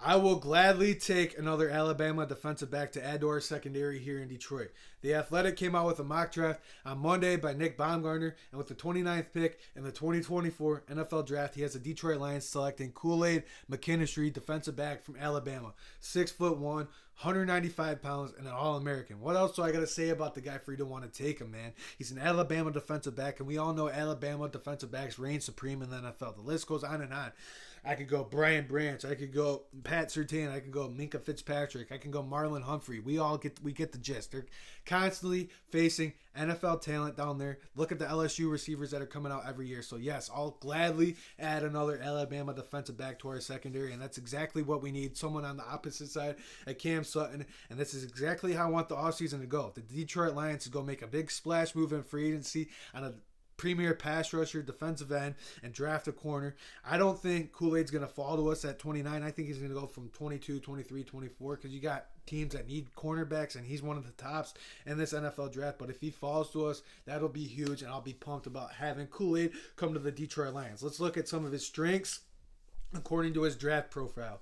I will gladly take another Alabama defensive back to add to our secondary here in Detroit. The Athletic came out with a mock draft on Monday by Nick Baumgartner, and with the 29th pick in the 2024 NFL Draft, he has the Detroit Lions selecting Kool-Aid Mckinistry, defensive back from Alabama. 6'1", 195 pounds, and an All-American. What else do I got to say about the guy for you to want to take him, man? He's an Alabama defensive back, and we all know Alabama defensive backs reign supreme in the NFL. The list goes on and on. I could go Brian Branch. I could go Pat Surtain. I could go Minka Fitzpatrick. I can go Marlon Humphrey. We get the gist. They're constantly facing NFL talent down there. Look at the LSU receivers that are coming out every year. So yes, I'll gladly add another Alabama defensive back to our secondary, and that's exactly what we need. Someone on the opposite side at Cam Sutton, and this is exactly how I want the offseason to go. The Detroit Lions to go make a big splash move in free agency on a premier pass rusher, defensive end, and draft a corner. I don't think Kool-Aid's going to fall to us at 29. I think he's going to go from 22, 23, 24 because you got teams that need cornerbacks, and he's one of the tops in this NFL draft. But if he falls to us, that'll be huge, and I'll be pumped about having Kool-Aid come to the Detroit Lions. Let's look at some of his strengths according to his draft profile.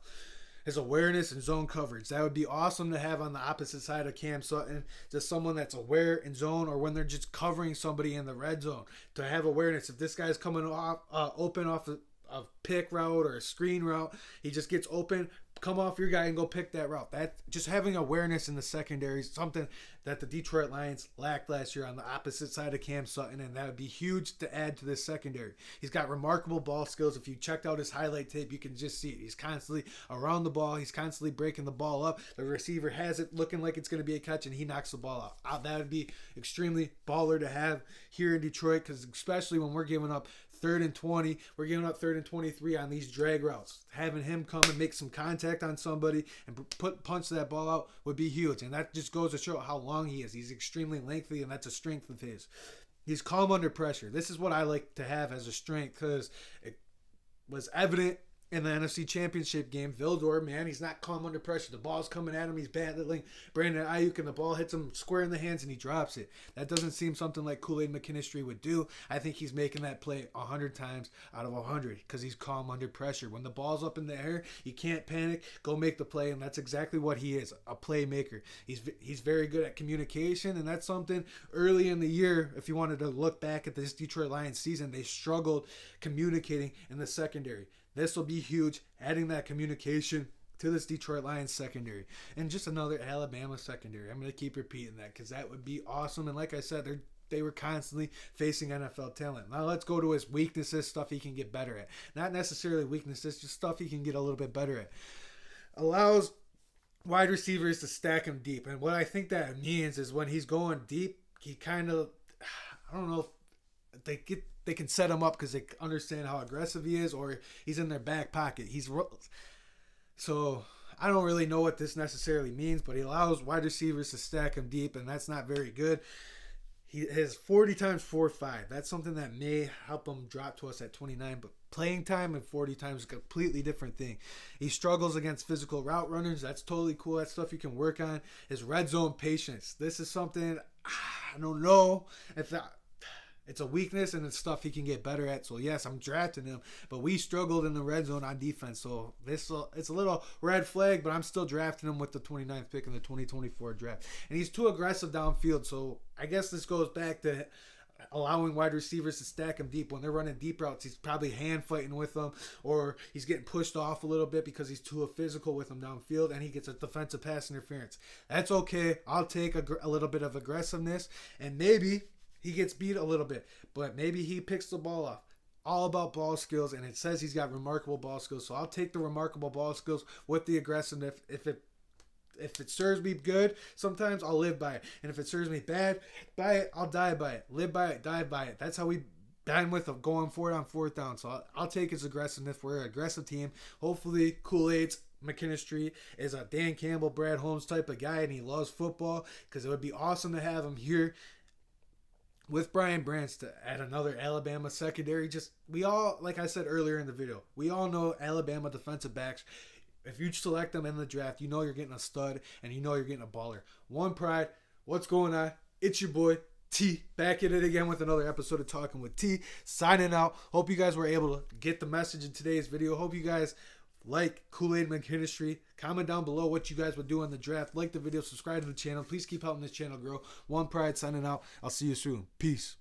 His awareness and zone coverage. That would be awesome to have on the opposite side of Cam Sutton. Just someone that's aware in zone or when they're just covering somebody in the red zone. To have awareness. If this guy's coming off open off a pick route or a screen route, he just gets open, come off your guy and go pick that route. That just having awareness in the secondary is something that the Detroit Lions lacked last year on the opposite side of Cam Sutton, and that would be huge to add to this secondary. He's got remarkable ball skills. If you checked out his highlight tape, you can just see it. He's constantly around the ball. He's constantly breaking the ball up. The receiver has it looking like it's going to be a catch, and he knocks the ball out. That would be extremely baller to have here in Detroit, because especially when we're giving up 3rd and 20, we're giving up 3rd and 23 on these drag routes. Having him come and make some contact on somebody and punch that ball out would be huge. And that just goes to show how long he is. He's extremely lengthy, and that's a strength of his. He's calm under pressure. This is what I like to have as a strength, because it was evident in the NFC Championship game. Vildor, man, he's not calm under pressure. The ball's coming at him. He's battling Brandon Ayuk, and the ball hits him square in the hands, and he drops it. That doesn't seem something like Kool-Aid Mckinistry would do. I think he's making that play 100 times out of 100 because he's calm under pressure. When the ball's up in the air, you can't panic. Go make the play, and that's exactly what he is, a playmaker. He's very good at communication, and that's something early in the year, if you wanted to look back at this Detroit Lions season, they struggled communicating in the secondary. This will be huge, adding that communication to this Detroit Lions secondary. And just another Alabama secondary. I'm going to keep repeating that because that would be awesome. And like I said, they were constantly facing NFL talent. Now let's go to his weaknesses, stuff he can get better at. Not necessarily weaknesses, just stuff he can get a little bit better at. Allows wide receivers to stack him deep. And what I think that means is when he's going deep, he kind of, I don't know if they can set him up because they understand how aggressive he is, or he's in their back pocket. So I don't really know what this necessarily means, but he allows wide receivers to stack him deep, and that's not very good. He has 40 times 4.5. That's something that may help him drop to us at 29, but playing time and 40 times is a completely different thing. He struggles against physical route runners. That's totally cool. That's stuff you can work on. His red zone patience. This is something I don't know if it's a weakness, and it's stuff he can get better at. So yes, I'm drafting him, but we struggled in the red zone on defense. So it's a little red flag, but I'm still drafting him with the 29th pick in the 2024 draft. And he's too aggressive downfield. So I guess this goes back to allowing wide receivers to stack him deep. When they're running deep routes, he's probably hand fighting with them, or he's getting pushed off a little bit because he's too physical with them downfield, and he gets a defensive pass interference. That's okay. I'll take a little bit of aggressiveness, and maybe he gets beat a little bit, but maybe he picks the ball off. All about ball skills, and it says he's got remarkable ball skills. So I'll take the remarkable ball skills with the aggressiveness. If it serves me good, sometimes I'll live by it. And if it serves me bad, by it, I'll die by it. Live by it, die by it. That's how we dine with him going for it on 4th down. So I'll take his aggressiveness. We're an aggressive team. Hopefully Kool-Aid's Mckinistry is a Dan Campbell, Brad Holmes type of guy, and he loves football, because it would be awesome to have him here with Brian Branch to add another Alabama secondary. We all, like I said earlier in the video, we all know Alabama defensive backs. If you select them in the draft, you know you're getting a stud, and you know you're getting a baller. One Pride, what's going on? It's your boy, T, back at it again with another episode of Talking with T, signing out. Hope you guys were able to get the message in today's video. Hope you guys like Kool-Aid Mckinistry. Comment down below what you guys would do on the draft. Like the video, subscribe to the channel. Please keep helping this channel grow. One Pride signing out. I'll see you soon. Peace.